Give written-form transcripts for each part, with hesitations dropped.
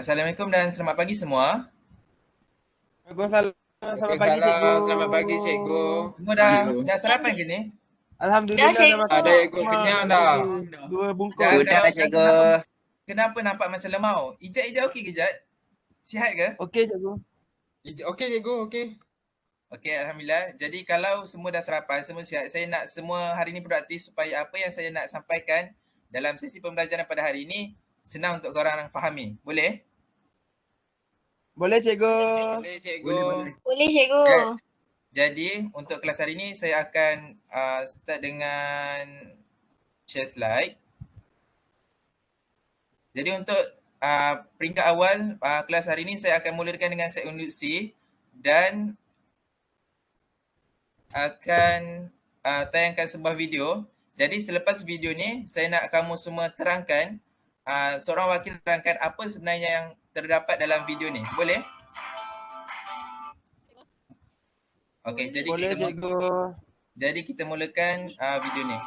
Assalamualaikum dan selamat pagi semua. Waalaikumsalam. Selamat pagi, cikgu. Waalaikumsalam, selamat pagi cikgu. Semua Cikgu. dah sarapan ke ni? Alhamdulillah dah cikgu. makan. Ada cikgu, kenyang Mak, dah. cikgu. 2 bungkus. Dah, Sudah, cikgu. kenapa nampak macam lemau? Ijat okey ke Ijat? Sihat ke? Okey, cikgu. Okey cikgu, okey. Okey, Alhamdulillah. Jadi kalau semua dah sarapan, semua sihat, saya nak semua hari ni produktif supaya apa yang saya nak sampaikan dalam sesi pembelajaran pada hari ini senang untuk korang fahami. Boleh? Boleh, cikgu. Boleh cikgu. Boleh, cikgu. Jadi untuk kelas hari ini saya akan start dengan share slide. Jadi untuk peringkat awal kelas hari ini saya akan mulakan dengan set induksi dan akan tayangkan sebuah video. Jadi selepas video ni saya nak kamu semua terangkan, seorang wakil terangkan apa sebenarnya yang terdapat dalam video ni. Boleh? Okey, Boleh, cikgu. Jadi kita mulakan video ni.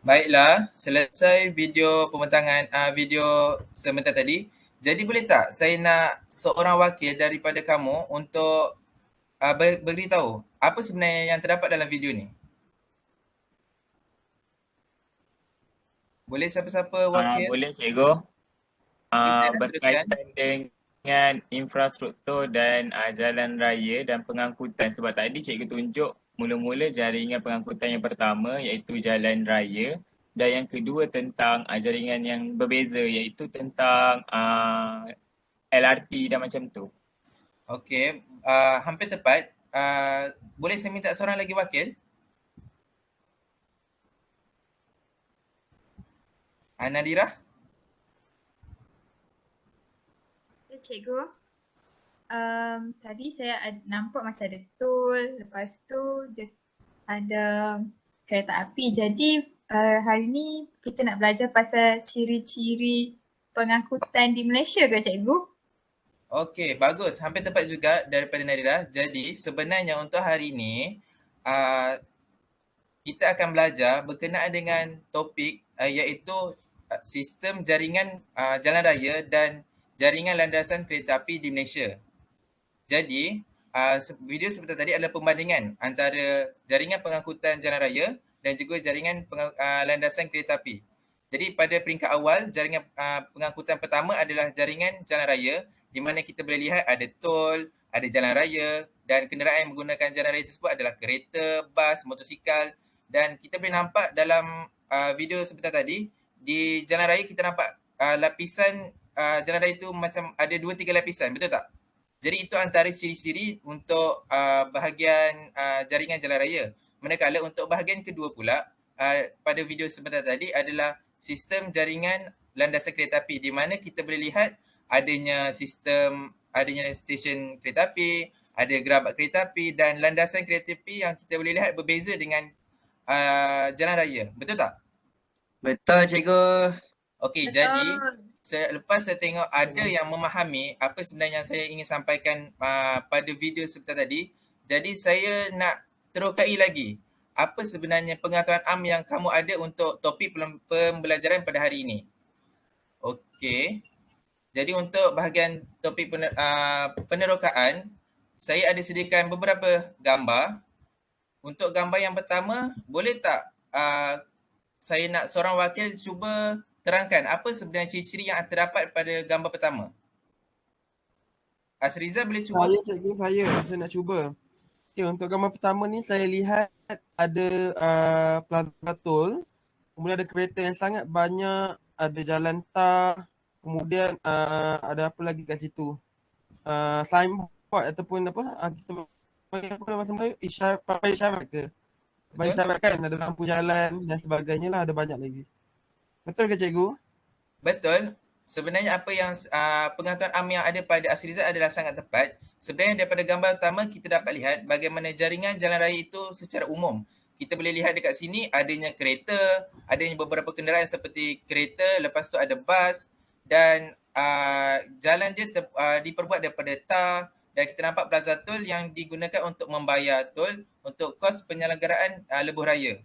Baiklah, selesai video pembentangan video sebentar tadi. Jadi boleh tak saya nak seorang wakil daripada kamu untuk beritahu apa sebenarnya yang terdapat dalam video ni? Boleh siapa-siapa wakil? Boleh cikgu. Kita dah Berkaitan dengan infrastruktur dan jalan raya dan pengangkutan. Sebab tadi cikgu tunjuk mula-mula jaringan pengangkutan yang pertama iaitu jalan raya, dan yang kedua tentang jaringan yang berbeza iaitu tentang LRT dan macam tu. Okey, hampir tepat. Boleh saya minta seorang lagi wakil? Nadira? Cikgu, tadi saya nampak macam ada tol, lepas tu dia ada kereta api. Jadi hari ni kita nak belajar pasal ciri-ciri pengangkutan di Malaysia ke cikgu? Okey, bagus. Hampir tepat juga daripada Nadira. Jadi sebenarnya untuk hari ini kita akan belajar berkenaan dengan topik iaitu sistem jaringan jalan raya dan jaringan landasan kereta api di Malaysia. Jadi, video sebentar tadi adalah perbandingan antara jaringan pengangkutan jalan raya dan juga jaringan landasan kereta api. Jadi pada peringkat awal, jaringan pengangkutan pertama adalah jaringan jalan raya di mana kita boleh lihat ada tol, ada jalan raya dan kenderaan yang menggunakan jalan raya tersebut adalah kereta, bas, motosikal, dan kita boleh nampak dalam video sebentar tadi di jalan raya kita nampak lapisan jalan raya itu macam ada 2-3 lapisan, betul tak? Jadi itu antara ciri-ciri untuk bahagian jaringan jalan raya. Manakala untuk bahagian kedua pula pada video sebentar tadi adalah sistem jaringan landasan kereta api di mana kita boleh lihat adanya stesen kereta api, ada gerabak kereta api dan landasan kereta api yang kita boleh lihat berbeza dengan jalan raya. Betul tak? Betul, cikgu. Okey, jadi selepas saya tengok ada yang memahami apa sebenarnya yang saya ingin sampaikan pada video sebentar tadi, jadi saya nak terokai lagi apa sebenarnya pengetahuan am yang kamu ada untuk topik pembelajaran pada hari ini. Okey. Jadi untuk bahagian topik penerokaan, saya ada sediakan beberapa gambar. Untuk gambar yang pertama, boleh tak saya nak seorang wakil cuba terangkan apa sebenarnya ciri-ciri yang terdapat pada gambar pertama. Asriza boleh cuba? Saya cikgu, saya nak cuba. Okay, untuk gambar pertama ni saya lihat ada Plaza Tol, kemudian ada kereta yang sangat banyak, ada jalan tar, kemudian ada apa lagi kat situ? Signboard ataupun apa? Kita panggil apa dalam bahasa Melayu? Papan isyarat ke? Papan isyarat kan, ada lampu jalan dan sebagainya lah, ada banyak lagi. Betul ke cikgu? Betul. Sebenarnya apa yang pengetahuan am yang ada pada Asriza adalah sangat tepat. Sebenarnya daripada gambar pertama kita dapat lihat bagaimana jaringan jalan raya itu secara umum. Kita boleh lihat dekat sini adanya kereta, adanya beberapa kenderaan seperti kereta, lepas tu ada bas dan jalan dia diperbuat daripada tar dan kita nampak Plaza Tol yang digunakan untuk membayar tol untuk kos penyelenggaraan lebuh raya.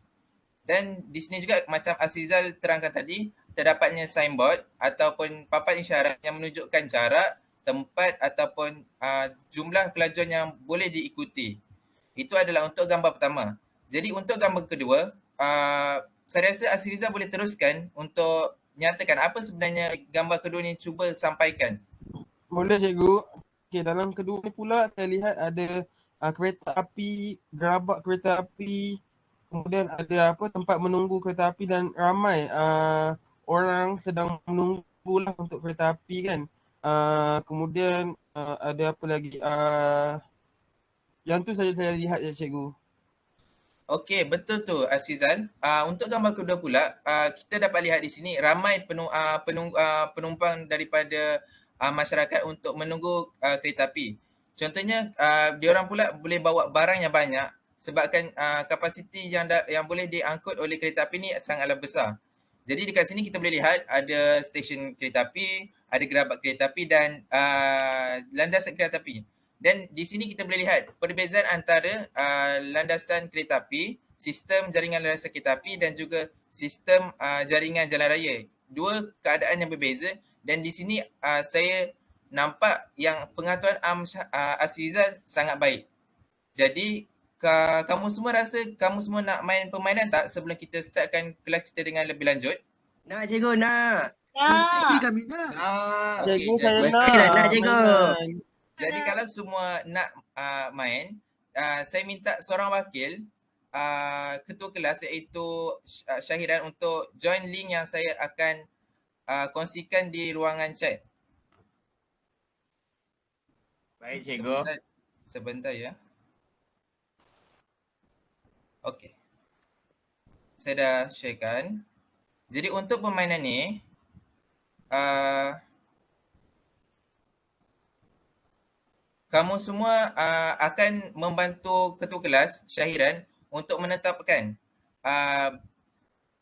Dan di sini juga macam Asrizal terangkan tadi, terdapatnya signboard ataupun papan isyarat yang menunjukkan jarak, tempat ataupun jumlah kelajuan yang boleh diikuti. Itu adalah untuk gambar pertama. Jadi untuk gambar kedua, saya rasa Asriza boleh teruskan untuk nyatakan apa sebenarnya gambar kedua ni cuba sampaikan. Boleh cikgu. Okay, dalam kedua ni pula saya lihat ada kereta api, gerabak kereta api, kemudian ada apa tempat menunggu kereta api dan ramai orang sedang menunggulah untuk kereta api kan. Kemudian ada apa lagi? Yang tu saya lihat je cikgu. Okey, betul tu Asrizal. Untuk gambar kedua pula, kita dapat lihat di sini ramai penumpang daripada masyarakat untuk menunggu kereta api. Contohnya, diorang pula boleh bawa barang yang banyak sebabkan kapasiti yang boleh diangkut oleh kereta api ni sangatlah besar. Jadi dekat sini kita boleh lihat ada stesen kereta api, ada gerabak kereta api dan landasan kereta api. Dan di sini kita boleh lihat perbezaan antara landasan kereta api, sistem jaringan landasan kereta api dan juga sistem jaringan jalan raya. Dua keadaan yang berbeza dan di sini saya nampak yang pengetahuan Asrizal sangat baik. Jadi kamu semua rasa kamu semua nak main permainan tak sebelum kita startkan kelas kita dengan lebih lanjut? Nak cikgu, nak. Nah. Cikgu Okey, saya Mestilah nak cikgu. mainan. Jadi kalau semua nak main, saya minta seorang wakil ketua kelas iaitu Syahiran untuk join link yang saya akan kongsikan di ruangan chat. Baik cikgu. Sebentar ya. Okey. Saya dah sharekan. Jadi untuk permainan ni, kamu semua akan membantu ketua kelas, Syahiran, untuk menetapkan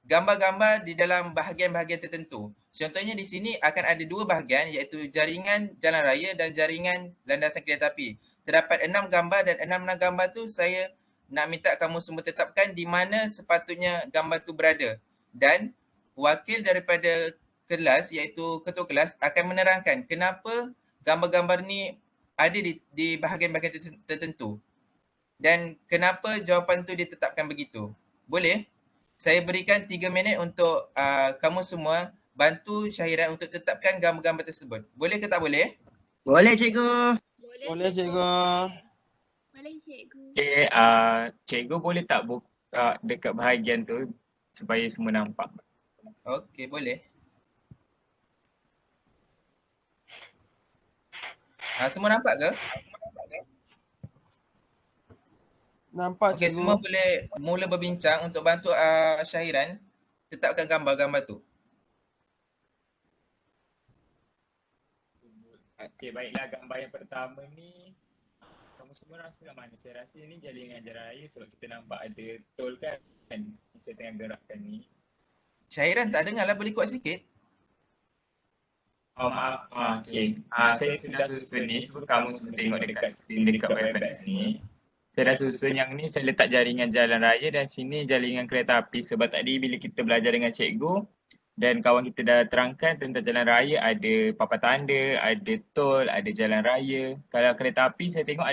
gambar-gambar di dalam bahagian-bahagian tertentu. Contohnya di sini akan ada dua bahagian iaitu jaringan jalan raya dan jaringan landasan kereta api. Terdapat 6 gambar dan 6 gambar tu saya nak minta kamu semua tetapkan di mana sepatutnya gambar tu berada. Dan wakil daripada kelas iaitu ketua kelas akan menerangkan kenapa gambar-gambar ni ada di bahagian-bahagian tertentu. Dan kenapa jawapan tu ditetapkan begitu. Boleh? Saya berikan 3 minit untuk kamu semua bantu Syahiran untuk tetapkan gambar-gambar tersebut. Boleh ke tak boleh? Boleh cikgu. Boleh cikgu. Boleh cikgu. Okay, cikgu boleh tak buka dekat bahagian tu supaya semua nampak? Okey, boleh. Semua nampak ke? Nampak Okey, cikgu. semua boleh mula berbincang untuk bantu Syahiran tetapkan gambar-gambar tu. Okay, baiklah gambar yang pertama ni. Kamu semua rasa kat mana? Saya rasa ni jaringan jalan raya sebab kita nampak ada tol kan. Saya tengah gerakkan ni. Syahiran tak dengar lah, boleh kuat sikit. Oh maaf. Okay. Saya sudah susun ni. Cuba kamu semua tengok dekat skrin dekat webpad sini. Saya dah susun yang ni, saya letak jaringan jalan raya dan sini jaringan kereta api. Sebab tadi bila kita belajar dengan cikgu dan kawan kita dah terangkan tentang jalan raya, ada papan tanda, ada tol, ada jalan raya. Kalau kereta api saya tengok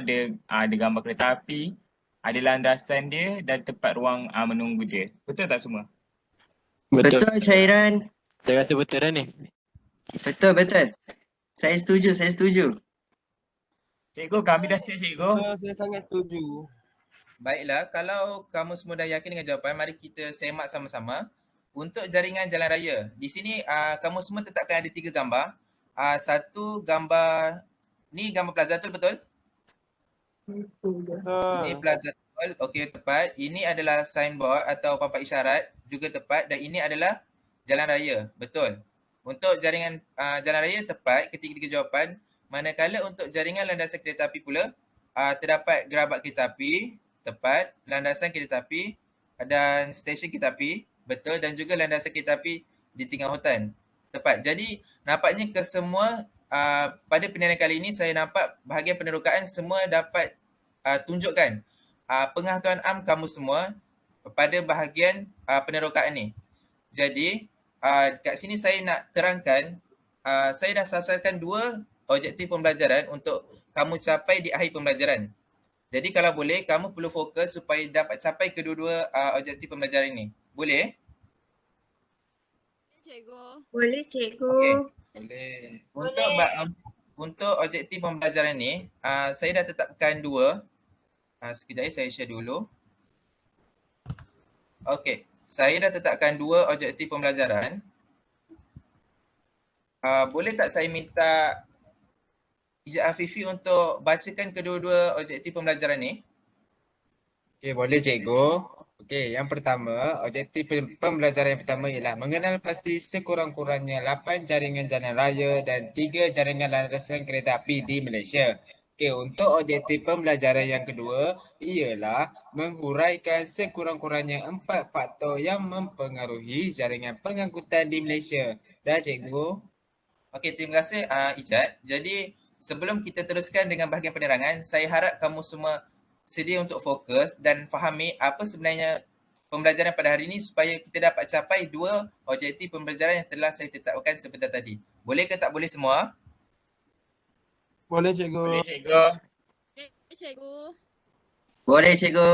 ada gambar kereta api, ada landasan dia dan tempat ruang menunggu dia. Betul tak semua? Betul Syairan. Saya rasa betul dah ni. Betul, betul. Saya setuju. Cikgu, kami dah siap cikgu. Saya sangat setuju. Baiklah, kalau kamu semua dah yakin dengan jawapan, mari kita semak sama-sama. Untuk jaringan jalan raya, di sini kamu semua tetapkan ada 3 gambar. Satu gambar, ni gambar Plaza Tol betul? Ini Betul. Plaza Tol, okey tepat. Ini adalah signboard atau papan isyarat, juga tepat. Dan ini adalah jalan raya, betul. Untuk jaringan jalan raya tepat ketiga-tiga jawapan. Manakala untuk jaringan landasan kereta api pula, terdapat gerabak kereta api, tepat. Landasan kereta api dan stesen kereta api, betul. Dan juga landasan kereta api di tengah hutan, tepat. Jadi nampaknya kesemua pada penilaian kali ini saya nampak bahagian penerokaan semua dapat tunjukkan pengetahuan am kamu semua pada bahagian penerokaan ni. Jadi kat sini saya nak terangkan, saya dah sasarkan 2 objektif pembelajaran untuk kamu capai di akhir pembelajaran. Jadi kalau boleh, kamu perlu fokus supaya dapat capai kedua-dua objektif pembelajaran ini. Boleh? Boleh cikgu. Okey. Boleh. Untuk objektif pembelajaran ni, saya dah tetapkan 2. Sekejap saya share dulu. Okey, saya dah tetapkan 2 objektif pembelajaran. Boleh tak saya minta Ijat Afifi untuk bacakan kedua-dua objektif pembelajaran ni? Okey, boleh cikgu. Okey, yang pertama, objektif pembelajaran yang pertama ialah mengenal pasti sekurang-kurangnya 8 jaringan jalan raya dan 3 jaringan landasan kereta api di Malaysia. Okey, untuk objektif pembelajaran yang kedua ialah menghuraikan sekurang-kurangnya 4 faktor yang mempengaruhi jaringan pengangkutan di Malaysia. Dah cikgu? Okey, terima kasih Ijat. Jadi sebelum kita teruskan dengan bahagian penerangan, saya harap kamu semua sedia untuk fokus dan fahami apa sebenarnya pembelajaran pada hari ini supaya kita dapat capai 2 objektif pembelajaran yang telah saya tetapkan sebentar tadi. Boleh ke tak boleh semua? Boleh cikgu. Boleh cikgu. Boleh cikgu.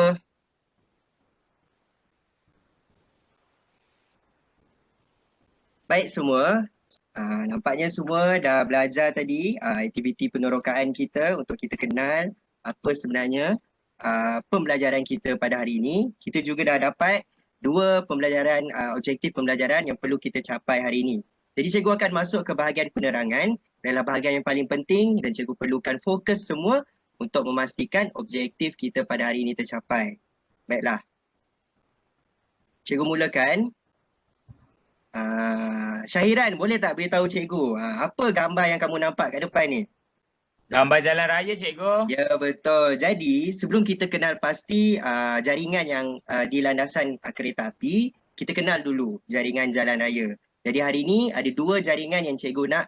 Baik semua. Nampaknya semua dah belajar tadi aktiviti penerokaan kita untuk kita kenal apa sebenarnya pembelajaran kita pada hari ini. Kita juga dah dapat 2 pembelajaran objektif pembelajaran yang perlu kita capai hari ini. Jadi cikgu akan masuk ke bahagian penerangan, adalah bahagian yang paling penting dan cikgu perlukan fokus semua untuk memastikan objektif kita pada hari ini tercapai. Baiklah. Cikgu mulakan. Syahiran, boleh tak beritahu cikgu apa gambar yang kamu nampak kat depan ni? Gambar jalan raya cikgu. Ya betul. Jadi sebelum kita kenal pasti jaringan yang di landasan kereta api, kita kenal dulu jaringan jalan raya. Jadi hari ini ada 2 jaringan yang cikgu nak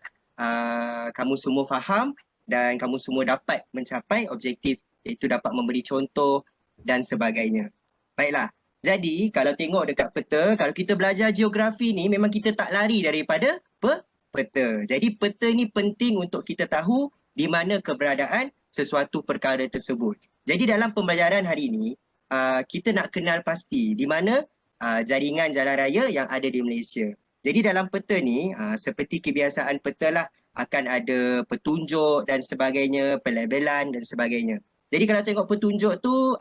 kamu semua faham dan kamu semua dapat mencapai objektif, iaitu dapat memberi contoh dan sebagainya. Baiklah. Jadi kalau tengok dekat peta, kalau kita belajar geografi ni memang kita tak lari daripada peta. Jadi peta ni penting untuk kita tahu di mana keberadaan sesuatu perkara tersebut. Jadi dalam pembelajaran hari ini, kita nak kenal pasti di mana jaringan jalan raya yang ada di Malaysia. Jadi dalam peta ni, seperti kebiasaan peta lah, akan ada petunjuk dan sebagainya, pelabelan dan sebagainya. Jadi kalau tengok petunjuk tu,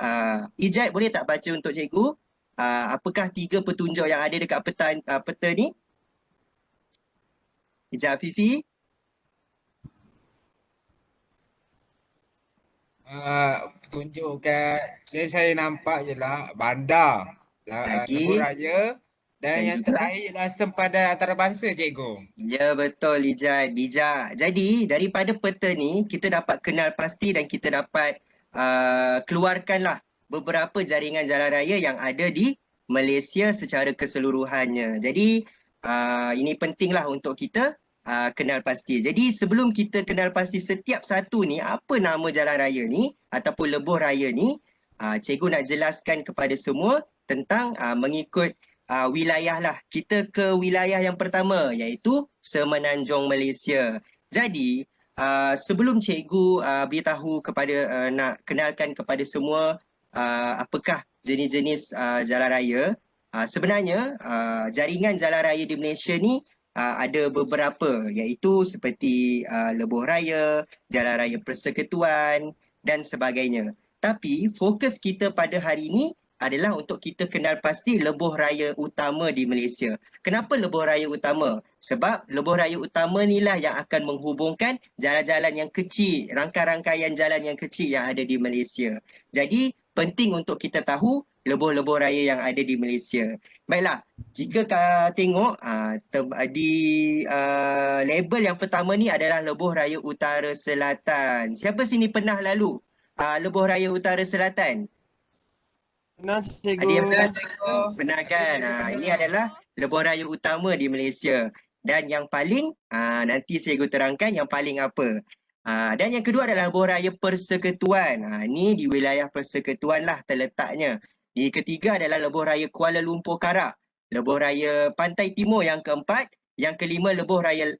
Ijat boleh tak baca untuk cikgu? Apakah 3 petunjuk yang ada dekat peta ni? Ijat Afifi? Petunjuk kat saya nampak jelah bandar, lebuh raya dan yang terakhir ialah sempadan antarabangsa cikgu. Ya betul Ijat, bijak. Jadi daripada peta ni kita dapat kenal pasti dan kita dapat keluarkanlah beberapa jaringan jalan raya yang ada di Malaysia secara keseluruhannya. Jadi ini pentinglah untuk kita kenal pasti. Jadi sebelum kita kenal pasti setiap satu ni, apa nama jalan raya ni ataupun lebuh raya ni, Cikgu nak jelaskan kepada semua tentang mengikut wilayah lah. Kita ke wilayah yang pertama iaitu Semenanjung Malaysia. Jadi sebelum cikgu beritahu kepada nak kenalkan kepada semua apakah jenis-jenis jalan raya, sebenarnya jaringan jalan raya di Malaysia ni ada beberapa iaitu seperti Lebuh Raya, Jalan Raya Persekutuan dan sebagainya. Tapi fokus kita pada hari ini adalah untuk kita kenal pasti lebuh raya utama di Malaysia. Kenapa lebuh raya utama? Sebab lebuh raya utama inilah yang akan menghubungkan jalan-jalan yang kecil, rangkaian jalan yang kecil yang ada di Malaysia. Jadi penting untuk kita tahu lebuh-lebuh raya yang ada di Malaysia. Baiklah, jika tengok di label yang pertama ni adalah lebuh raya utara selatan. Siapa sini pernah lalu lebuh raya utara selatan? Pernah cikgu. Ada yang pernah? Cikgu. Pernah kan? Ini adalah lebuh raya utama di Malaysia. Dan yang paling, nanti cikgu terangkan yang paling apa. Dan yang kedua adalah lebuh raya Persekutuan. Ini di wilayah Persekutuan lah terletaknya. Di ketiga adalah lebuh raya Kuala Lumpur Karak. Lebuh raya Pantai Timur yang keempat. Yang kelima lebuh raya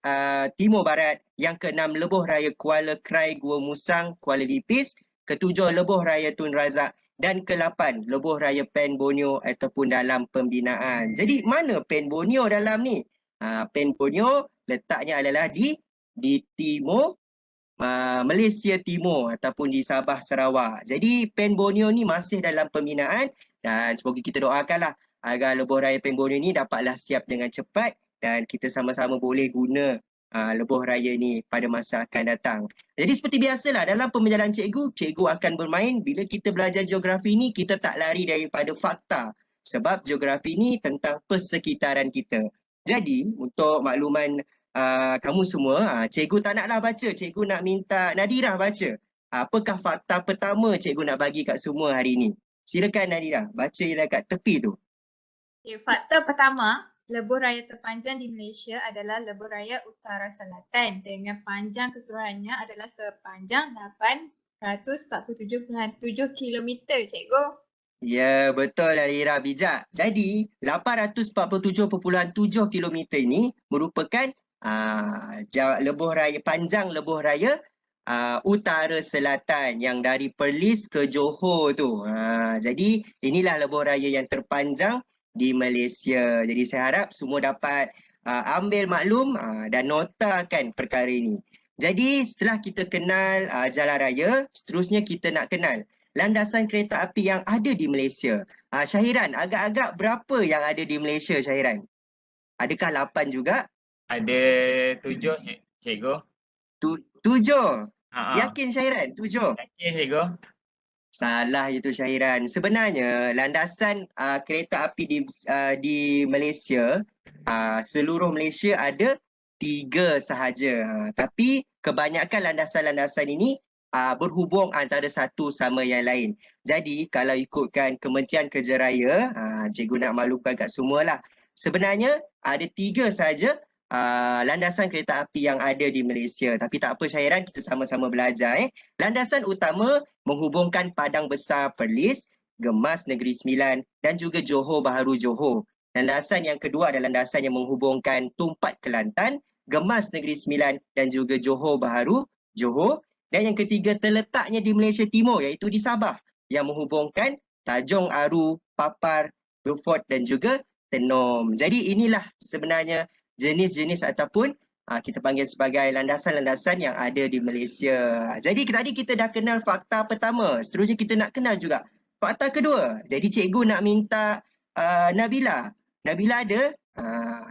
Timur Barat. Yang keenam lebuh raya Kuala Krai Gua Musang Kuala Lipis. Ketujuh lebuh raya Tun Razak. Dan ke-8 lebuh raya Pen Borneo ataupun dalam pembinaan. Jadi mana Pen Borneo dalam ni? Pen Borneo letaknya adalah di timur Malaysia Timur ataupun di Sabah Sarawak. Jadi Pen Borneo ni masih dalam pembinaan dan semoga kita doakanlah agar lebuh raya Pen Borneo ni dapatlah siap dengan cepat dan kita sama-sama boleh guna lebuh raya ni pada masa akan datang. Jadi seperti biasalah dalam pembelajaran cikgu akan bermain. Bila kita belajar geografi ni, kita tak lari daripada fakta. Sebab geografi ni tentang persekitaran kita. Jadi untuk makluman kamu semua, cikgu tak naklah baca. Cikgu nak minta Nadirah baca. Apakah fakta pertama cikgu nak bagi kat semua hari ni? Silakan Nadirah, baca je dekat tepi tu. Okay, fakta pertama, lebuh raya terpanjang di Malaysia adalah lebuh raya utara selatan dengan panjang keseluruhannya adalah sepanjang 847.7 km, cikgu. Ya, betul Nadirah, bijak. Jadi 847.7 km ini merupakan lebuh raya, panjang lebuh raya utara selatan yang dari Perlis ke Johor tu. Jadi inilah lebuh raya yang terpanjang di Malaysia. Jadi saya harap semua dapat ambil maklum dan notakan perkara ini. Jadi setelah kita kenal jalan raya, seterusnya kita nak kenal landasan kereta api yang ada di Malaysia. Syahiran, agak-agak berapa yang ada di Malaysia, Syahiran? Adakah 8 juga? Ada 7, cikgu. 7? Yakin Syahiran? 7? Yakin, cikgu. Salah itu Syahiran. Sebenarnya landasan kereta api di Malaysia, seluruh Malaysia ada 3 sahaja. Tapi kebanyakan landasan-landasan ini berhubung antara satu sama yang lain. Jadi kalau ikutkan Kementerian Kerja Raya, cikgu nak maklumkan kat semualah. Sebenarnya ada 3 sahaja landasan kereta api yang ada di Malaysia. Tapi tak apa Syahiran, kita sama-sama belajar. Landasan utama menghubungkan Padang Besar Perlis, Gemas Negeri Sembilan dan juga Johor Bahru Johor. Landasan yang kedua adalah landasan yang menghubungkan Tumpat Kelantan, Gemas Negeri Sembilan dan juga Johor Bahru Johor. Dan yang ketiga terletaknya di Malaysia Timur iaitu di Sabah yang menghubungkan Tanjung Aru, Papar, Beaufort dan juga Tenom. Jadi inilah sebenarnya jenis-jenis ataupun kita panggil sebagai landasan-landasan yang ada di Malaysia. Jadi tadi kita dah kenal fakta pertama. Seterusnya kita nak kenal juga fakta kedua. Jadi cikgu nak minta Nabila. Nabila ada?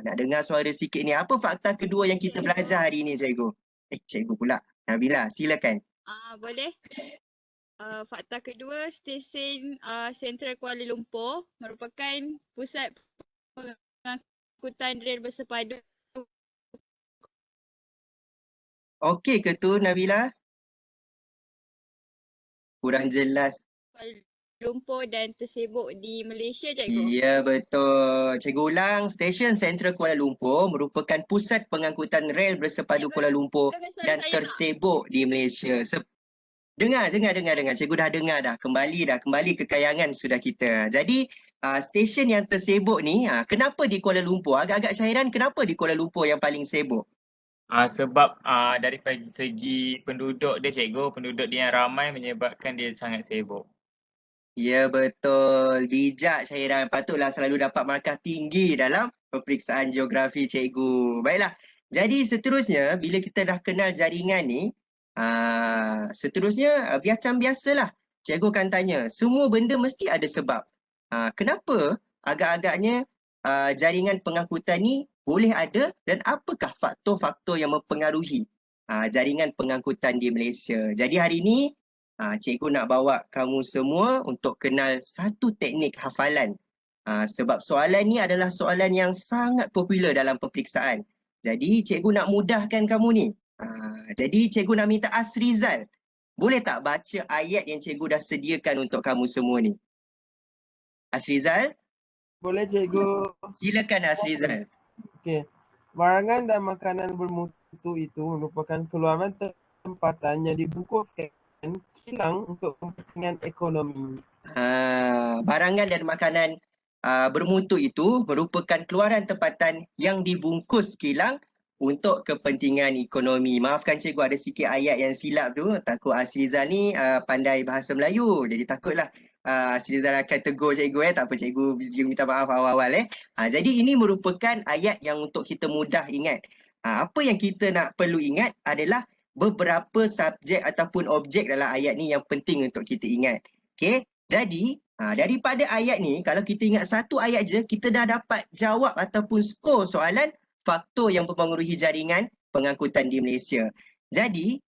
Nak dengar suara sikit ni. Apa fakta kedua yang kita belajar hari ni cikgu? Cikgu pula. Nabila, silakan. Boleh. Fakta kedua, stesen Sentral Kuala Lumpur merupakan pusat pengangkutan rel bersepadu. Okey ke tu Nabila? Kurang jelas. Kuala Lumpur dan tersibuk di Malaysia, cikgu. Ya betul. Cikgu ulang, stesen Sentral Kuala Lumpur merupakan pusat pengangkutan rel bersepadu Kuala Lumpur dan tersibuk di Malaysia. Dengar. Cikgu dah dengar dah. Kembali ke kayangan sudah kita. Jadi stesen yang tersibuk ni, kenapa di Kuala Lumpur? Agak-agak Syairan, kenapa di Kuala Lumpur yang paling sibuk? Sebab dari segi penduduk dia cikgu, penduduk dia yang ramai menyebabkan dia sangat sibuk. Ya betul. Bijak Syairan. Patutlah selalu dapat markah tinggi dalam peperiksaan geografi cikgu. Baiklah. Jadi seterusnya bila kita dah kenal jaringan ni, seterusnya macam biasalah. Cikgu akan tanya, semua benda mesti ada sebab. Kenapa agak-agaknya jaringan pengangkutan ni boleh ada dan apakah faktor-faktor yang mempengaruhi jaringan pengangkutan di Malaysia. Jadi hari ini cikgu nak bawa kamu semua untuk kenal satu teknik hafalan. Sebab soalan ni adalah soalan yang sangat popular dalam peperiksaan. Jadi cikgu nak mudahkan kamu ni. Jadi cikgu nak minta Asrizal. Boleh tak baca ayat yang cikgu dah sediakan untuk kamu semua ni? Asrizal, Boleh cikgu. silakan Asrizal. Okey. Barangan dan makanan bermutu itu merupakan keluaran tempatan yang dibungkuskan kilang untuk kepentingan ekonomi. Barangan dan makanan bermutu itu merupakan keluaran tempatan yang dibungkus kilang untuk kepentingan ekonomi. Maafkan cikgu ada sikit ayat yang silap tu. Takut Asrizal ni pandai bahasa Melayu. Jadi takutlah Asrizal akan tegur cikgu Tak apa cikgu minta maaf awal-awal Jadi ini merupakan ayat yang untuk kita mudah ingat. Apa yang kita nak perlu ingat adalah beberapa subjek ataupun objek dalam ayat ni yang penting untuk kita ingat. Okey. Jadi daripada ayat ni, kalau kita ingat satu ayat je, kita dah dapat jawab ataupun skor soalan faktor yang mempengaruhi jaringan pengangkutan di Malaysia. Jadi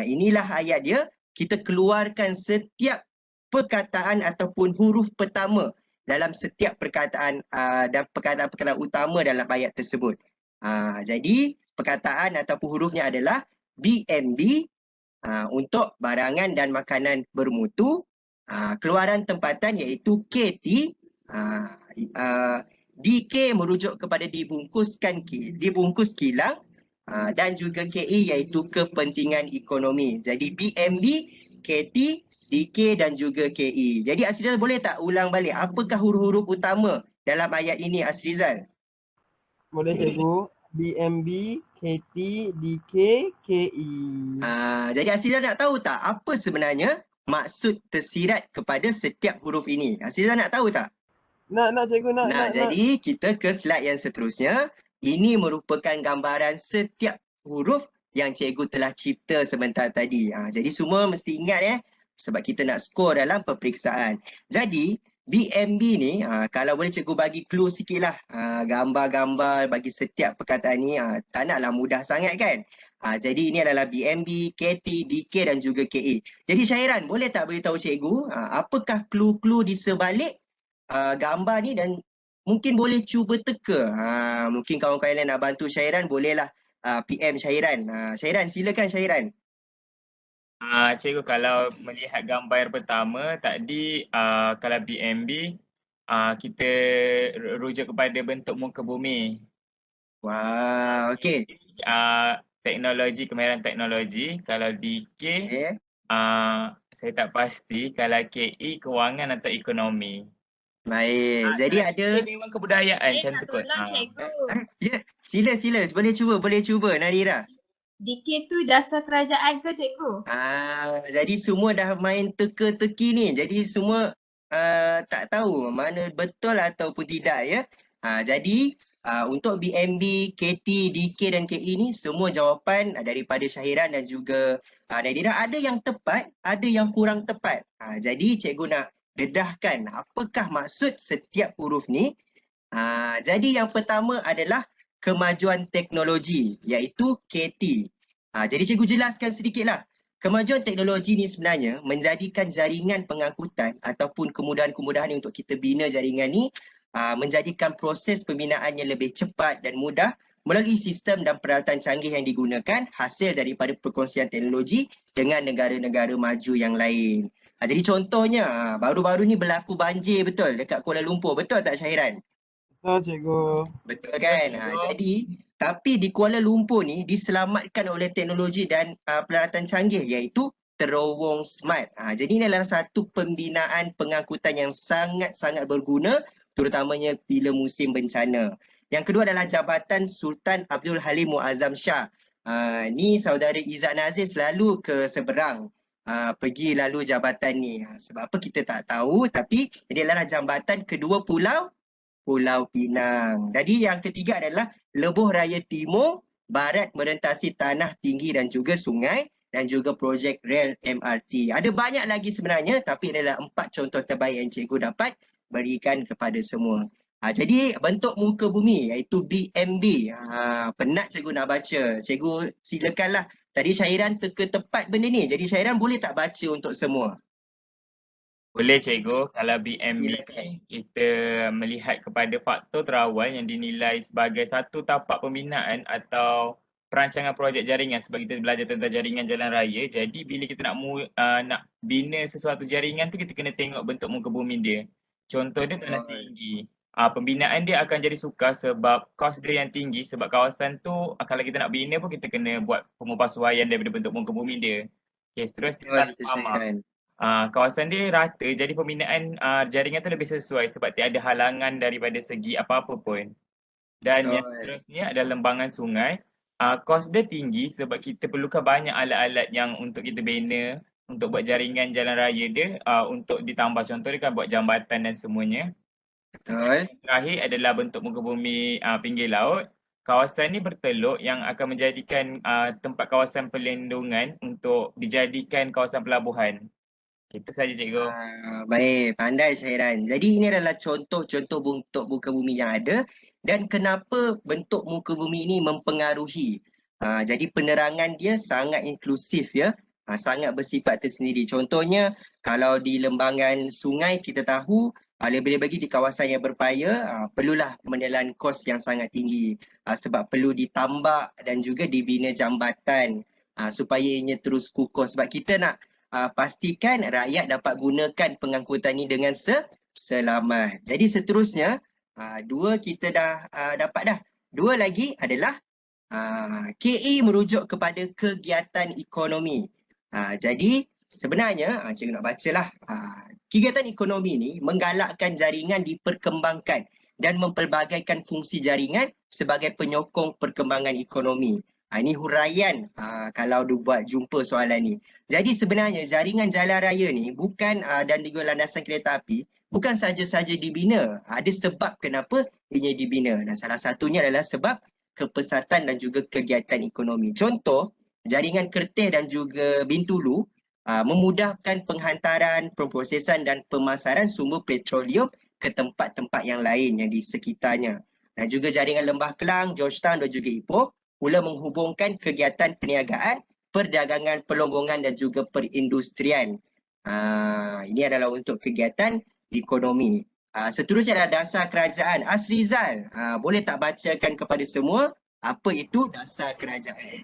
inilah ayat dia. Kita keluarkan setiap perkataan ataupun huruf pertama dalam setiap perkataan dan perkataan-perkataan utama dalam ayat tersebut. Jadi perkataan ataupun hurufnya adalah BMB untuk barangan dan makanan bermutu. Keluaran tempatan iaitu KT. DK merujuk kepada dibungkus kilang dan juga KE iaitu kepentingan ekonomi. Jadi BMB, KT, DK dan juga KE. Jadi Asrizal boleh tak ulang balik apakah huruf-huruf utama dalam ayat ini Asrizal? Boleh cikgu. BMB, KT, DK, KE. Jadi Asrizal nak tahu tak apa sebenarnya maksud tersirat kepada setiap huruf ini? Asrizal nak tahu tak? Nak cikgu nak. Jadi kita ke slide yang seterusnya. Ini merupakan gambaran setiap huruf yang cikgu telah cipta sebentar tadi. Jadi semua mesti ingat sebab kita nak skor dalam peperiksaan. Jadi BMB ni kalau boleh cikgu bagi clue sikit lah. Gambar-gambar bagi setiap perkataan ni tak naklah mudah sangat kan. Jadi ini adalah BMB, KT, DK dan juga KE. Jadi Syairan boleh tak beritahu cikgu apakah clue-clue di sebalik gambar ni dan mungkin boleh cuba teka. Mungkin kawan-kawan lain nak bantu Syairan bolehlah PM Syairan. Syairan silakan Syairan. Cikgu kalau melihat gambar pertama tadi kalau BMB kita rujuk kepada bentuk muka bumi. Wah, okey. Teknologi, kemahiran teknologi. Kalau DK Okay. saya tak pasti. Kalau KE kewangan atau ekonomi. Baik. Jadi ada Dewan Kebudayaan macam nak tu kot. tolong cikgu. ya, sila. Boleh cuba Nadira. DK tu dasar kerajaan ke cikgu? Jadi semua dah main teka-teki ni. Jadi semua tak tahu mana betul ataupun tidak ya. Jadi untuk BMB, KT, DK dan KE ni semua jawapan daripada Syahiran dan juga Nadira. Ada yang tepat, ada yang kurang tepat. Jadi cikgu nak dedahkan apakah maksud setiap huruf ni. Jadi yang pertama adalah kemajuan teknologi iaitu KT. Jadi cikgu jelaskan sedikitlah. Kemajuan teknologi ni sebenarnya menjadikan jaringan pengangkutan ataupun kemudahan-kemudahan untuk kita bina jaringan ni menjadikan proses pembinaannya lebih cepat dan mudah melalui sistem dan peralatan canggih yang digunakan hasil daripada perkongsian teknologi dengan negara-negara maju yang lain. Jadi contohnya baru-baru ni berlaku banjir betul dekat Kuala Lumpur. Betul tak Syahiran? Betul cikgu. Betul kan? Jadi tapi di Kuala Lumpur ni diselamatkan oleh teknologi dan peralatan canggih iaitu terowong smart. Jadi ini adalah satu pembinaan pengangkutan yang sangat-sangat berguna terutamanya bila musim bencana. Yang kedua adalah Jabatan Sultan Abdul Halim Muazzam Shah. Ni saudara Izzat Nazir selalu ke seberang pergi lalu jabatan ni. Sebab apa kita tak tahu, tapi ini adalah jambatan kedua Pulau Pinang. Jadi yang ketiga adalah Lebuh Raya Timur, Barat merentasi tanah tinggi dan juga sungai dan juga projek rel MRT. Ada banyak lagi sebenarnya, tapi adalah 4 contoh terbaik yang cikgu dapat berikan kepada semua. Jadi bentuk muka bumi iaitu BMB. Penat cikgu nak baca. Cikgu silakanlah. Tadi Syairan teka tepat benda ni. Jadi Syairan boleh tak baca untuk semua? Boleh cikgu, kalau BMB Silakan. ni kita melihat kepada faktor terawal yang dinilai sebagai satu tapak pembinaan atau perancangan projek jaringan sebab kita belajar tentang jaringan jalan raya. Jadi bila kita nak bina sesuatu jaringan tu kita kena tengok bentuk muka bumi dia. Contoh dia tanah tinggi. Pembinaan dia akan jadi sukar sebab kos dia yang tinggi sebab kawasan tu kalau kita nak bina pun kita kena buat pemupasuaian daripada bentuk muka bumi dia. Okay, seterusnya tanah mamak. Kawasan dia rata jadi pembinaan jaringan tu lebih sesuai sebab tiada halangan daripada segi apa-apa pun. Dan yang seterusnya adalah lembangan sungai. Kos dia tinggi sebab kita perlukan banyak alat-alat yang untuk kita bina untuk buat jaringan jalan raya dia untuk ditambah contoh dia kan buat jambatan dan semuanya. Betul. Yang terakhir adalah bentuk muka bumi pinggir laut. Kawasan ni berteluk yang akan menjadikan tempat kawasan perlindungan untuk dijadikan kawasan pelabuhan. Itu saja cikgu. Baik, pandai Syairan. Jadi ini adalah contoh-contoh bentuk muka bumi yang ada dan kenapa bentuk muka bumi ini mempengaruhi. Jadi penerangan dia sangat inklusif ya. Sangat bersifat tersendiri. Contohnya kalau di lembangan sungai kita tahu lebih-lebih lagi di kawasan yang berpaya perlulah menelan kos yang sangat tinggi sebab perlu ditambak dan juga dibina jambatan supaya ianya terus kukuh sebab kita nak pastikan rakyat dapat gunakan pengangkutan ini dengan selamat. Jadi seterusnya, dua kita dah dapat dah. Dua lagi adalah KE merujuk kepada kegiatan ekonomi. Jadi sebenarnya, cikgu nak bacalah. Kegiatan ekonomi ni menggalakkan jaringan diperkembangkan dan mempelbagaikan fungsi jaringan sebagai penyokong perkembangan ekonomi. Ini huraian kalau dibuat jumpa soalan ni. Jadi sebenarnya jaringan jalan raya ni bukan dan juga landasan kereta api bukan saja-saja dibina. Ada sebab kenapa ianya dibina dan salah satunya adalah sebab kepesatan dan juga kegiatan ekonomi. Contoh, jaringan Kerteh dan juga Bintulu memudahkan penghantaran, pemprosesan dan pemasaran sumber petroleum ke tempat-tempat yang lain yang di sekitarnya. Dan juga jaringan Lembah Kelang, Georgetown dan juga Ipoh pula menghubungkan kegiatan perniagaan, perdagangan, pelombongan dan juga perindustrian. Ini adalah untuk kegiatan ekonomi. Seterusnya adalah dasar kerajaan. Asrizal, boleh tak bacakan kepada semua apa itu dasar kerajaan?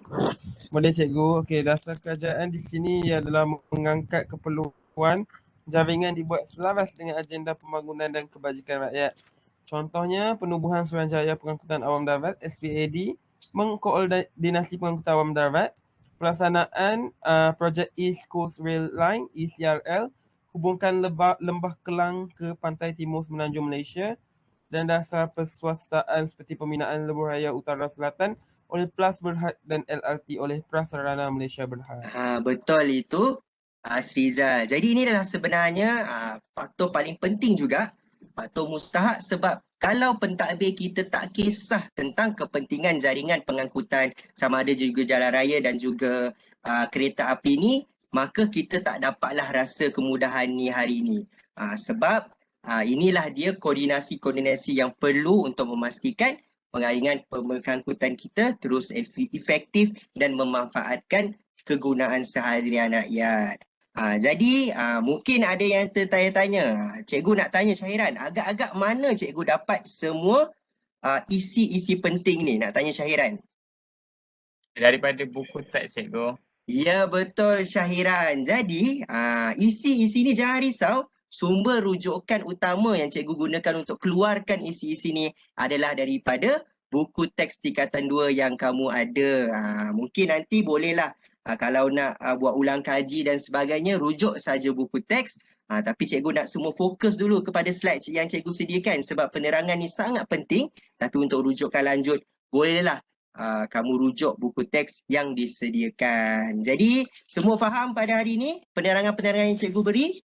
Boleh cikgu. Okey, dasar kerajaan di sini adalah mengangkat keperluan jaringan dibuat selaras dengan agenda pembangunan dan kebajikan rakyat. Contohnya, penubuhan Suruhanjaya Pengangkutan Awam Darat (SPAD), mengkoordinasi pengangkutan awam darat, pelaksanaan projek East Coast Rail Line (ECRL), hubungkan Lembah Kelang ke pantai timur semenanjung Malaysia dan dasar perswastaan seperti pembinaan Lebuh Raya Utara Selatan oleh PLAS Berhad dan LRT oleh Prasarana Malaysia Berhad. Betul itu Asrizal. Jadi ini adalah sebenarnya faktor paling penting juga, faktor mustahak sebab kalau pentadbir kita tak kisah tentang kepentingan jaringan pengangkutan sama ada juga jalan raya dan juga kereta api ni, maka kita tak dapatlah rasa kemudahan ni hari ini. Sebab inilah dia koordinasi-koordinasi yang perlu untuk memastikan pengaringan pengangkutan kita terus efektif dan memanfaatkan kegunaan seharian rakyat. Jadi mungkin ada yang tertanya-tanya, cikgu nak tanya Syahiran, agak-agak mana cikgu dapat semua isi-isi penting ni? Nak tanya Syahiran. Daripada buku teks cikgu. Ya betul Syahiran. Jadi isi-isi ni jangan risau. Sumber rujukan utama yang cikgu gunakan untuk keluarkan isi-isi ni adalah daripada buku teks tingkatan 2 yang kamu ada. Mungkin nanti bolehlah Kalau nak buat ulang kaji dan sebagainya, rujuk saja buku teks. Tapi cikgu nak semua fokus dulu kepada slide yang cikgu sediakan sebab penerangan ni sangat penting. Tapi untuk rujukan lanjut, bolehlah kamu rujuk buku teks yang disediakan. Jadi, semua faham pada hari ini penerangan-penerangan yang cikgu beri?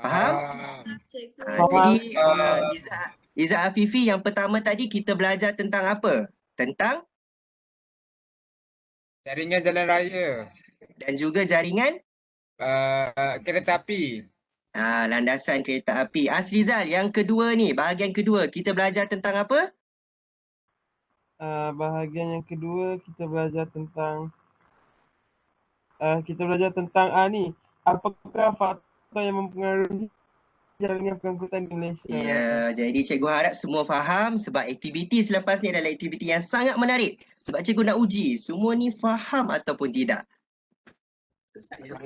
Faham? Cikgu. Jadi, Izzat Afifi, yang pertama tadi kita belajar tentang apa? Tentang Jaringan jalan raya. dan juga jaringan Kereta api. landasan kereta api. Asrizal, yang kedua ni, bahagian kedua, kita belajar tentang apa? Bahagian yang kedua kita belajar tentang ni, apakah faktor yang mempengaruhi jaringan pengangkutan di Malaysia. Ya, jadi cikgu harap semua faham sebab aktiviti selepas ni adalah aktiviti yang sangat menarik. Sebab cikgu nak uji semua ni faham ataupun tidak.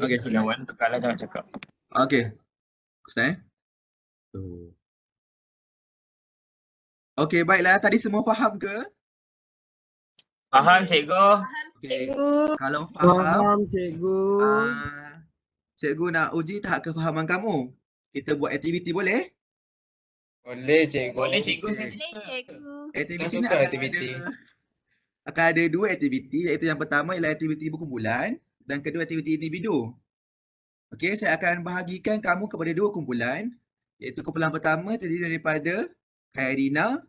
Okey, silawan untuk kalah jangan cakap. Okey. Ustaz. Okey, baiklah. Tadi semua faham ke? Faham cikgu? Okey. Cikgu. Kalau faham, Faham cikgu. cikgu nak uji tahap kefahaman kamu. Kita buat aktiviti boleh? Boleh cikgu. Boleh cikgu, saya Boleh suka. cikgu. Aktiviti Saya ni suka aktiviti. akan ada 2 aktiviti, iaitu yang pertama ialah aktiviti berkumpulan dan kedua aktiviti individu. Okey, saya akan bahagikan kamu kepada 2 kumpulan, iaitu kumpulan pertama terdiri daripada Khairina,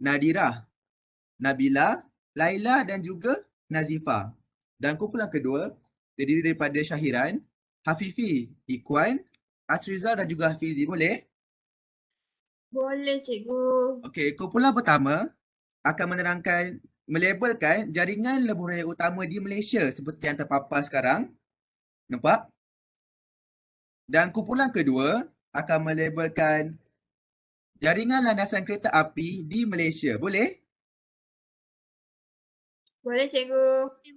Nadirah, Nabila, Laila dan juga Nazifa. Dan kumpulan kedua terdiri daripada Syahiran, Hafifi, Ikwan, Asrizal dan juga Hafizi. Boleh? Boleh cikgu. Okey, kumpulan pertama akan melabelkan jaringan lebuh raya utama di Malaysia seperti yang terpapar sekarang. Nampak? Dan kumpulan kedua akan melabelkan jaringan landasan kereta api di Malaysia. Boleh? Boleh cikgu.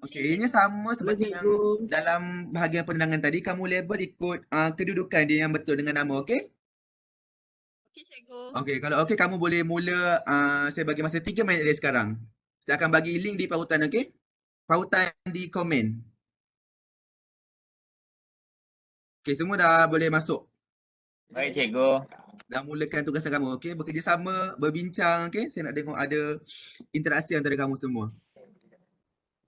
Okey, ianya sama seperti yang cikgu. dalam bahagian penerangan tadi. Kamu label ikut kedudukan dia yang betul dengan nama, okey? Okey cikgu. Okey, kalau okey kamu boleh mula, saya bagi masa 3 minit dari sekarang. Saya akan bagi link di pautan, okey? Pautan di komen. Okey, semua dah boleh masuk. Baik cikgu. Dah mulakan tugasan kamu, okey? Bekerjasama, berbincang, okey? Saya nak tengok ada interaksi antara kamu semua.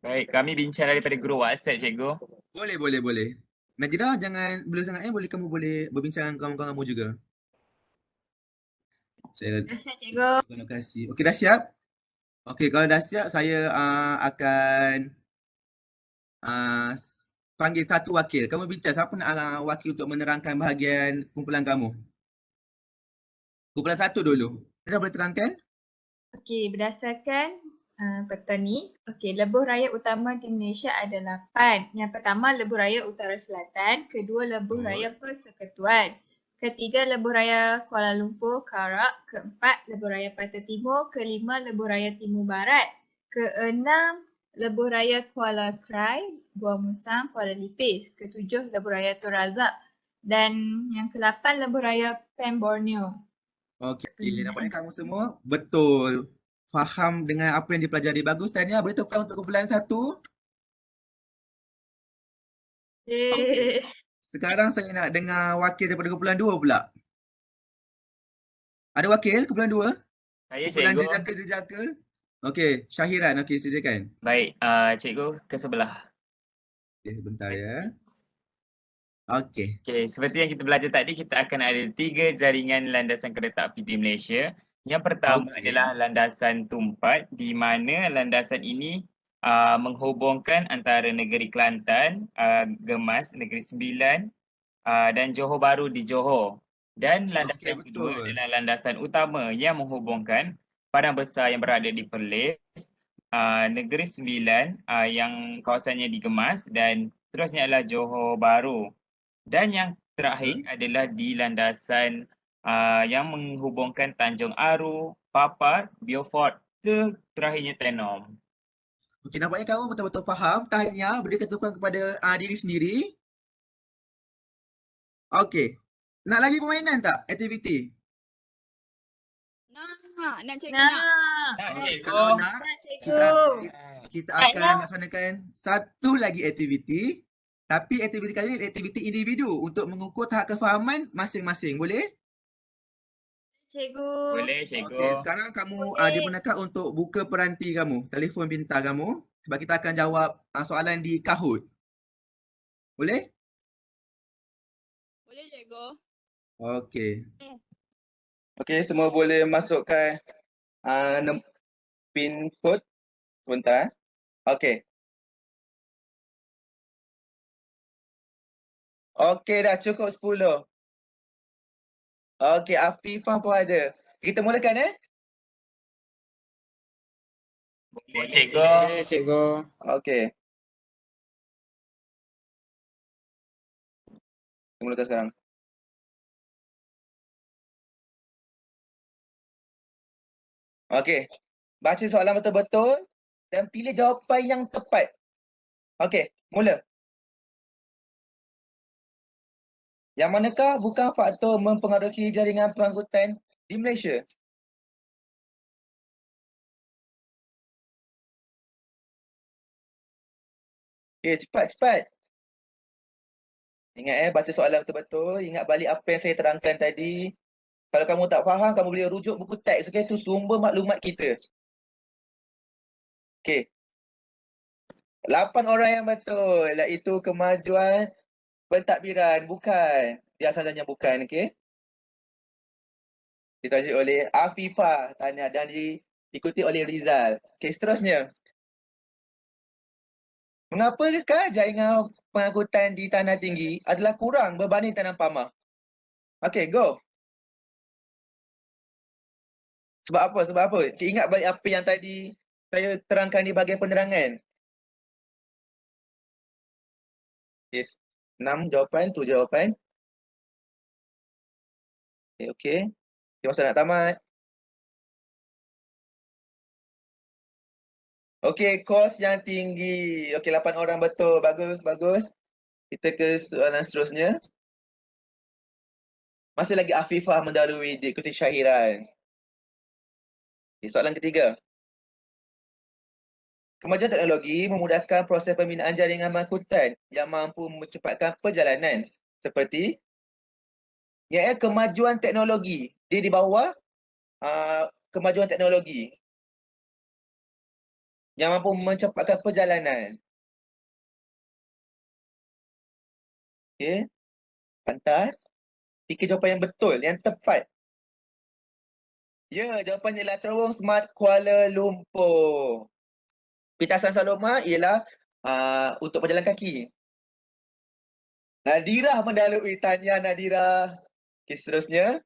Baik, kami bincang daripada grup WhatsApp cikgu. Boleh. Najira, jangan blur sangat boleh kamu boleh berbincang dengan kawan-kawan kamu juga. Saya Asal cikgu. terima kasih. Okey, dah siap? Okey, kalau dah siap saya akan panggil satu wakil. Kamu bincang siapa nak wakil untuk menerangkan bahagian kumpulan kamu? Kumpulan satu dulu. Anda boleh terangkan? Okey, berdasarkan peta ni, lebuh raya utama di Malaysia ada 8. Yang pertama lebuh raya Utara Selatan, kedua lebuh raya Persekutuan, ketiga lebuh raya Kuala Lumpur Karak, keempat lebuh raya Pantai Timur, kelima lebuh raya Timur Barat, keenam lebuh raya Kuala Krai, Gua Musang, Kuala Lipis, ketujuh lebuh raya Tun Razak dan yang ke-8 lebuh raya Pem Borneo. Okey, nampaknya kamu semua betul faham dengan apa yang dipelajari. Bagus, Tania. Boleh tukar untuk kumpulan satu? Okey. Sekarang saya nak dengar wakil daripada kumpulan 2 pula. Ada wakil kumpulan 2? Saya Kumpulan cikgu. jejaka. Okey, Syahiran. Okey, silakan. Baik, cikgu ke sebelah. Okey, sebentar ya. Okey. Okey, seperti yang kita belajar tadi, kita akan ada 3 jaringan landasan kereta api di Malaysia. Yang pertama adalah landasan Tumpat, di mana landasan ini menghubungkan antara negeri Kelantan, Gemas, Negeri Sembilan dan Johor Bahru di Johor. Dan landasan kedua adalah landasan utama yang menghubungkan Padang Besar yang berada di Perlis, Negeri Sembilan yang kawasannya di Gemas dan seterusnya adalah Johor Bahru. Dan yang terakhir adalah di landasan yang menghubungkan Tanjung Aru, Papar, Beaufort ke terakhirnya Tenom. Okey, nampaknya kamu betul-betul faham. Tanya, boleh ketukar kepada diri sendiri. Okey. Nak lagi permainan tak? Aktiviti? Nak cikgu Nah, nak. Nak cikgu. Kalau nak, Nak kita, cikgu. kita akan laksanakan satu lagi aktiviti. Tapi aktiviti kali ini aktiviti individu untuk mengukur tahap kefahaman masing-masing. Boleh? Cikgu. Boleh cikgu. Okey, sekarang kamu dibenarkan untuk buka peranti kamu, telefon pintar kamu. Sebab kita akan jawab soalan di Kahoot. Boleh? Boleh cikgu. Okey. Okey, semua boleh masukkan pin kod. Sebentar. Okey. Okey dah cukup 10. Okey, Afifah pun ada. Kita mulakan Boleh cikgu. Boleh cikgu. Okey. Kita mulakan sekarang. Okey. Baca soalan betul-betul dan pilih jawapan yang tepat. Okey, mula. Yang manakah bukan faktor mempengaruhi jaringan pengangkutan di Malaysia? Okey, cepat. Ingat baca soalan betul-betul. Ingat balik apa yang saya terangkan tadi. Kalau kamu tak faham, kamu boleh rujuk buku teks. Okey, itu sumber maklumat kita. Okey. 8 orang yang betul, iaitu kemajuan pentadbiran. Bukan. Dia asalnya bukan, okey. Ditajuk oleh Afifah Tania dan diikuti oleh Rizal. Okey, seterusnya. Mengapakah jaringan pengangkutan di tanah tinggi adalah kurang berbanding tanah pamah? Okey, go. Sebab apa? Ingat balik apa yang tadi saya terangkan di bahagian penerangan. Yes. 6 jawapan, 7 jawapan. Okey. Masa nak tamat. Okey, kos yang tinggi. Okey, 8 orang betul. Bagus. Kita ke soalan seterusnya. Masih lagi Afifah mendahului diikuti Syahiran. Okay, soalan ketiga. Kemajuan teknologi memudahkan proses pembinaan jaringan pengangkutan yang mampu mempercepatkan perjalanan. Seperti kemajuan teknologi. Dia di bawah kemajuan teknologi yang mampu mencepatkan perjalanan. Okey. Pantas. Fikir jawapan yang betul, yang tepat. Ya, jawapannya ialah Terowong Smart Kuala Lumpur. Pitasan Saloma ialah untuk pejalan kaki. Nadira mendahului. Tanya Nadira. Okey, seterusnya.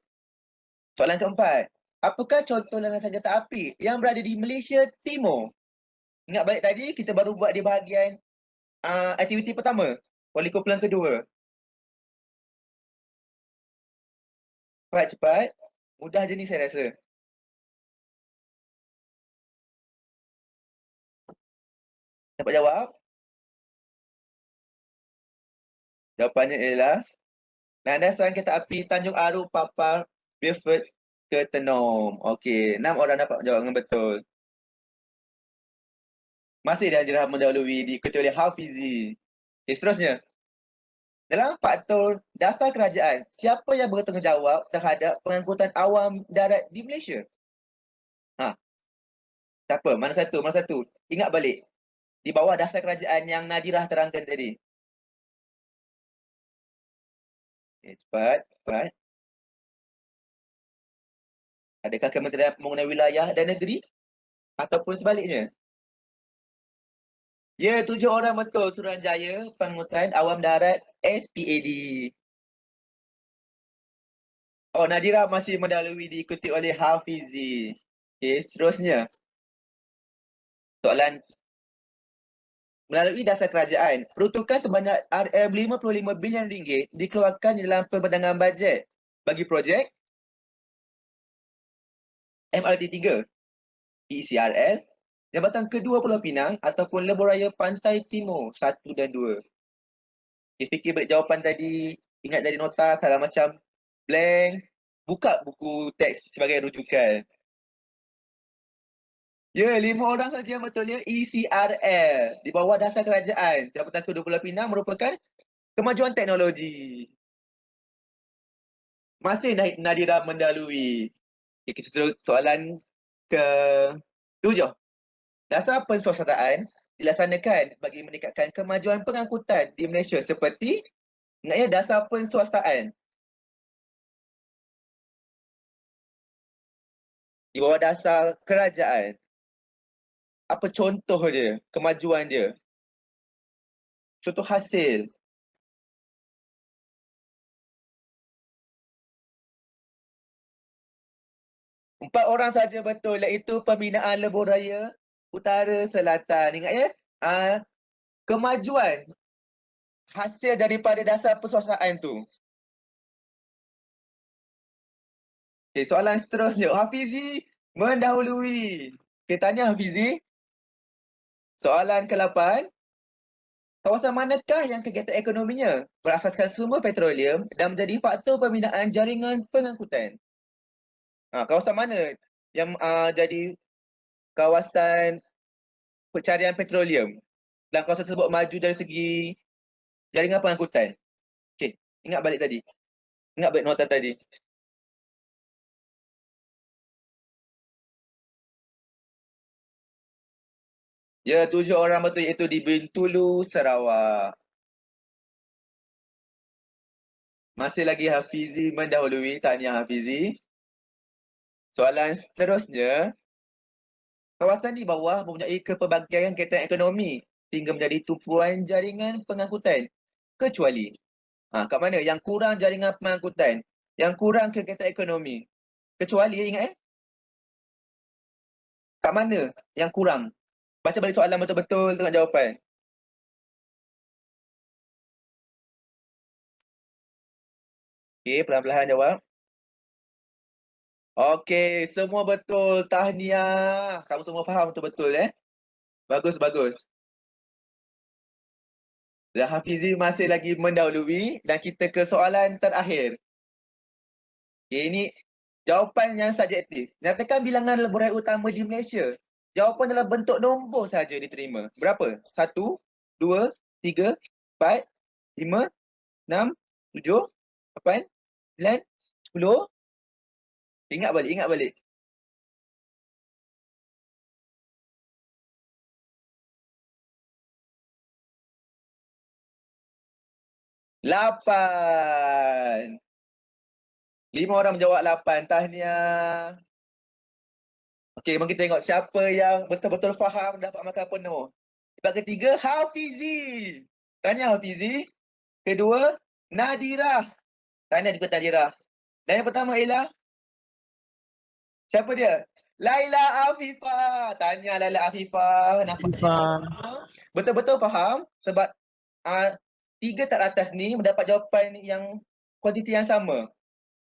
Soalan keempat. Apakah contoh landasan kereta api yang berada di Malaysia Timur? Ingat balik tadi, kita baru buat di bahagian aktiviti pertama. Kuala kumpulan kedua. Cepat. Mudah je ni saya rasa. Dapat jawab? Jawapannya ialah landasan kereta api Tanjung Aru Papar Beaufort ke Tenom. Okey, 6 orang dapat jawab dengan betul. Masih Nadira mendahului diikuti oleh Hafizi. Okay, seterusnya. Dalam faktor dasar kerajaan, siapa yang bertanggungjawab terhadap pengangkutan awam darat di Malaysia? Siapa? Mana satu? Ingat balik. Di bawah dasar kerajaan yang Nadirah terangkan tadi. Okay, cepat. Adakah Kementerian Pembangunan Wilayah dan Negeri? Ataupun sebaliknya? Ya, 7 orang betul. Suruhanjaya Pengangkutan Awam Darat SPAD. Oh, Nadira masih mendahului diikuti oleh Hafizi. Okey, seterusnya. Soalan. Melalui dasar kerajaan, peruntukan sebanyak RM55 bilion dikeluarkan dalam pembentangan bajet bagi projek MRT3, ECRL, Jabatan Kedua Pulau Pinang ataupun Lebuh Raya Pantai Timur 1 dan 2. Okay, fikir balik jawapan tadi, ingat dari nota kalau macam blank, buka buku teks sebagai rujukan. Ya, 5 orang saja yang betul ya. ECRL di bawah dasar kerajaan. Jabatan Kedua-Belah Pinang merupakan kemajuan teknologi. Masih Nadira mendahului. Okay, kita terus soalan ke-7. Dasar penswastaan dilaksanakan bagi meningkatkan kemajuan pengangkutan di Malaysia seperti ingat ya, dasar penswastaan. Di bawah dasar kerajaan. Apa contoh dia, kemajuan dia? Contoh hasil. Empat orang saja betul, iaitu pembinaan lebuh raya utara selatan. Ingat ya? Kemajuan hasil daripada dasar perswastaan tu. Okay, soalan seterusnya. Hafizi mendahului. Okay, tanya Hafizi. Soalan ke-8. Kawasan manakah yang kegiatan ekonominya berasaskan sumber petroleum dan menjadi faktor pembinaan jaringan pengangkutan? Kawasan mana yang jadi kawasan pencarian petroleum dan kawasan tersebut maju dari segi jaringan pengangkutan? Okey, ingat balik tadi. Ingat balik nota tadi. Ya, 7 orang betul, iaitu di Bintulu, Sarawak. Masih lagi Hafizi mendahului. Tahniah Hafizi. Soalan seterusnya. Kawasan di bawah mempunyai kepelbagaian kegiatan ekonomi sehingga menjadi tumpuan jaringan pengangkutan. Kecuali, kat mana? Yang kurang jaringan pengangkutan. Yang kurang kegiatan ekonomi. Kecuali, ingat kat mana yang kurang? Baca balik soalan betul-betul, tengok jawapan. Okey, perlahan-lahan jawab. Okey, semua betul. Tahniah. Kamu semua faham betul-betul Bagus, bagus. Dan Hafizi masih lagi mendahului dan kita ke soalan terakhir. Okay, ini jawapan yang subjektif. Nyatakan bilangan lebuh raya utama di Malaysia. Jawapan dalam bentuk nombor saja diterima. Berapa? 1, 2, 3, 4, 5, 6, 7, 8, 9, 10. Ingat balik, ingat balik. Lapan. 5 orang menjawab 8. Tahniah. Okey, mari kita tengok siapa yang betul-betul faham dapat markah penuh. Sebab ketiga, Hafizi. Tahniah Hafizi. Kedua, Nadira. Tahniah juga Nadira. Dan yang pertama ialah siapa dia? Laila Afifah. Tahniah Laila Afifah. Nampak betul-betul faham sebab 3 teratas ni mendapat jawapan yang kuantiti yang sama.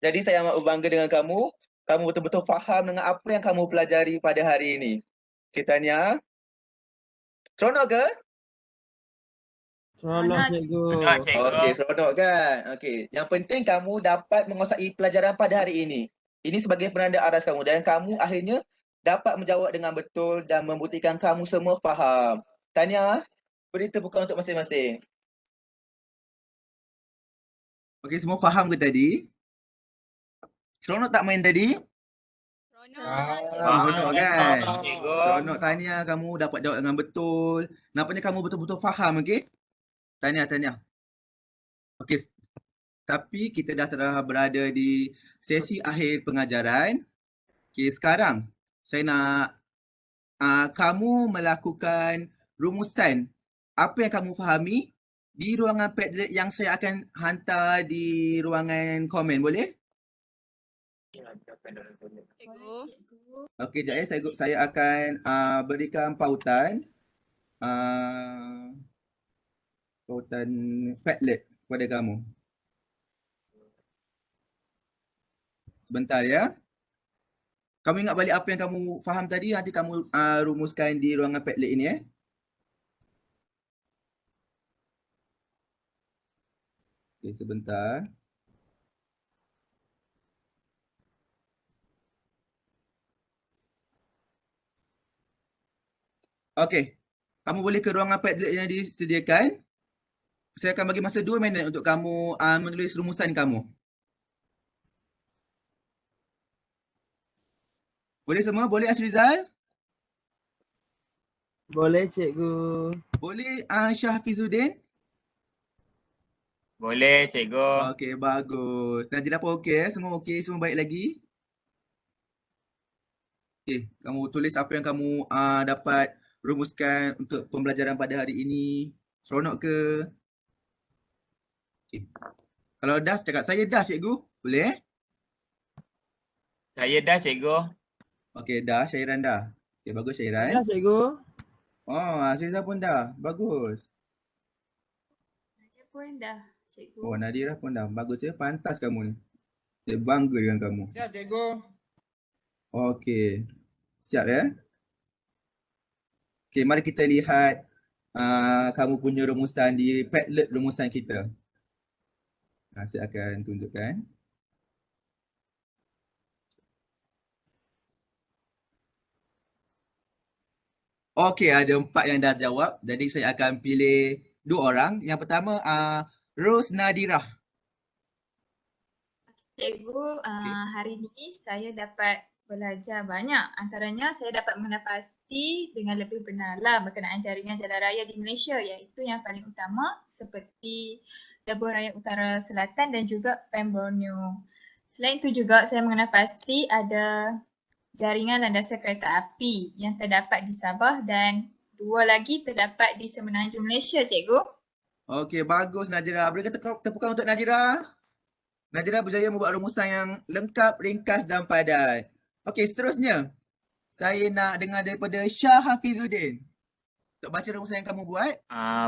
Jadi saya amat berbangga dengan kamu. Kamu betul-betul faham dengan apa yang kamu pelajari pada hari ini. Okay, tahniah. Seronok ke? Seronok cikgu. Okey, seronok kan? Okey, yang penting kamu dapat menguasai pelajaran pada hari ini. Ini sebagai penanda aras kamu dan kamu akhirnya dapat menjawab dengan betul dan membuktikan kamu semua faham. Tahniah. Beri tepukan untuk masing-masing. Okey, semua faham ke tadi? Seronok tak main tadi? Seronok kan? Seronok, tahniah kamu dapat jawab dengan betul. Nampaknya kamu betul-betul faham, okey? Tahniah, tahniah. Okey, tapi kita dah telah berada di sesi akhir pengajaran. Okey, sekarang saya nak kamu melakukan rumusan apa yang kamu fahami di ruangan Padlet yang saya akan hantar di ruangan komen, boleh? Cikgu. Okey, jap saya akan berikan pautan Padlet kepada kamu. Sebentar ya. Kamu ingat balik apa yang kamu faham tadi, nanti kamu rumuskan di ruangan Padlet ini Okey, sebentar. Okey. Kamu boleh ke ruangan Padlet yang disediakan. Saya akan bagi masa 2 minit untuk kamu menulis rumusan kamu. Boleh semua? Boleh Asrizal? Boleh cikgu. Boleh Syahfizuddin? Boleh cikgu. Okey, bagus. Najib pun okey Semua okey, semua baik lagi? Okey, kamu tulis apa yang kamu dapat rumuskan untuk pembelajaran pada hari ini. Seronok ke? Okey. Kalau dah cakap saya dah cikgu. Boleh? Saya dah cikgu. Okey, dah. Syairan dah. Okey, bagus Syairan. Dah cikgu. Oh, Azrizah pun dah. Bagus. Saya pun dah, cikgu. Oh, Nadira pun dah. Bagus ya. Pantas kamu ni. Saya bangga dengan kamu. Siap cikgu. Okey. Siap ya? Okey, mari kita lihat kamu punya rumusan di Padlet rumusan kita. Saya akan tunjukkan. Okey, ada 4 yang dah jawab. Jadi saya akan pilih 2 orang. Yang pertama Ros Nadirah. Cikgu, hari ini saya dapat belajar banyak. Antaranya saya dapat mengenal pasti dengan lebih benarlah berkenaan jaringan jalan raya di Malaysia, iaitu yang paling utama seperti Lebuh Raya Utara Selatan dan juga Pem Borneo. Selain itu juga saya mengenal pasti ada jaringan landasan kereta api yang terdapat di Sabah dan 2 lagi terdapat di Semenanjung Malaysia, cikgu. Okey, bagus Nadira. Beri tepukan untuk Nadira. Nadira berjaya membuat rumusan yang lengkap, ringkas dan padat. Okey, seterusnya. Saya nak dengar daripada Syah Hafizuddin. Untuk baca rumusan yang kamu buat.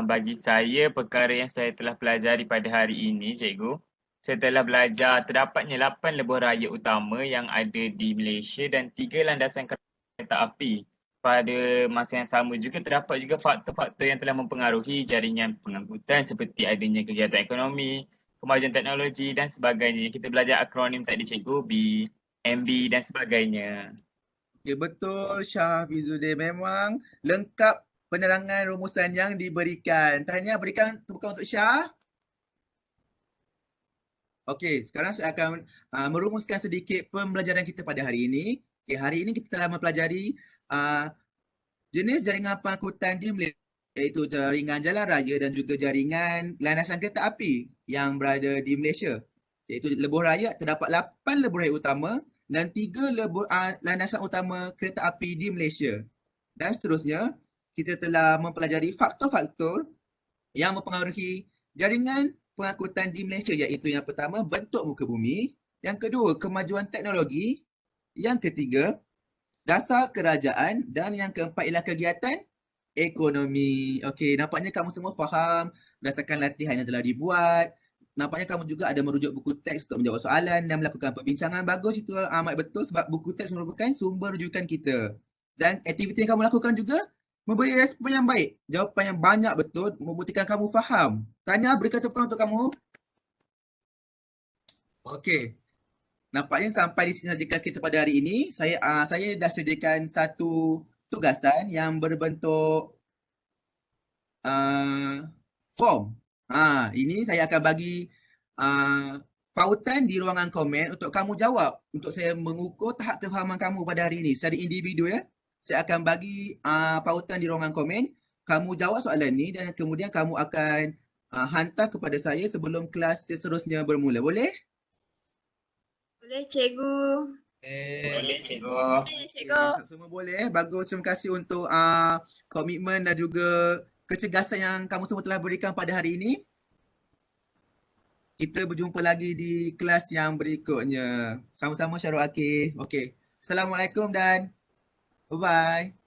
Bagi saya, perkara yang saya telah pelajari pada hari ini, cikgu, saya telah belajar terdapatnya 8 lebuh raya utama yang ada di Malaysia dan 3 landasan kereta api. Pada masa yang sama juga terdapat juga faktor-faktor yang telah mempengaruhi jaringan pengangkutan seperti adanya kegiatan ekonomi, kemajuan teknologi dan sebagainya. Kita belajar akronim tadi cikgu, B, MB dan sebagainya. Okay, betul Syah Hafizuddin. Memang lengkap penerangan rumusan yang diberikan. Tahniah, berikan tepukan untuk Syah. Okey, sekarang saya akan merumuskan sedikit pembelajaran kita pada hari ini. Okay, hari ini kita telah mempelajari jenis jaringan pengangkutan di Malaysia, iaitu jaringan jalan raya dan juga jaringan landasan kereta api yang berada di Malaysia. Iaitu lebuh raya, terdapat 8 lebuh raya utama dan 3 landasan utama kereta api di Malaysia. Dan seterusnya, kita telah mempelajari faktor-faktor yang mempengaruhi jaringan pengangkutan di Malaysia, iaitu yang pertama, bentuk muka bumi. Yang kedua, kemajuan teknologi. Yang ketiga, dasar kerajaan. Dan yang keempat ialah kegiatan ekonomi. Okey, nampaknya kamu semua faham berdasarkan latihan yang telah dibuat. Nampaknya kamu juga ada merujuk buku teks untuk menjawab soalan dan melakukan perbincangan. Bagus, itu amat betul sebab buku teks merupakan sumber rujukan kita. Dan aktiviti yang kamu lakukan juga memberi respon yang baik. Jawapan yang banyak betul membuktikan kamu faham. Tahniah, berikan tepukan untuk kamu. Okey. Nampaknya sampai di sini saja kelas kita pada hari ini. Saya dah sediakan satu tugasan yang berbentuk form. Ini saya akan bagi pautan di ruangan komen untuk kamu jawab. Untuk saya mengukur tahap kefahaman kamu pada hari ini secara individu ya. Saya akan bagi pautan di ruangan komen. Kamu jawab soalan ni dan kemudian kamu akan hantar kepada saya sebelum kelas seterusnya bermula. Boleh? Boleh, cikgu. Boleh cikgu. Boleh, cikgu. Semua boleh. Bagus. Terima kasih untuk komitmen dan juga kecergasan yang kamu semua telah berikan pada hari ini. Kita berjumpa lagi di kelas yang berikutnya. Sama-sama Syarul Akif. Okey. Assalamualaikum dan bye-bye.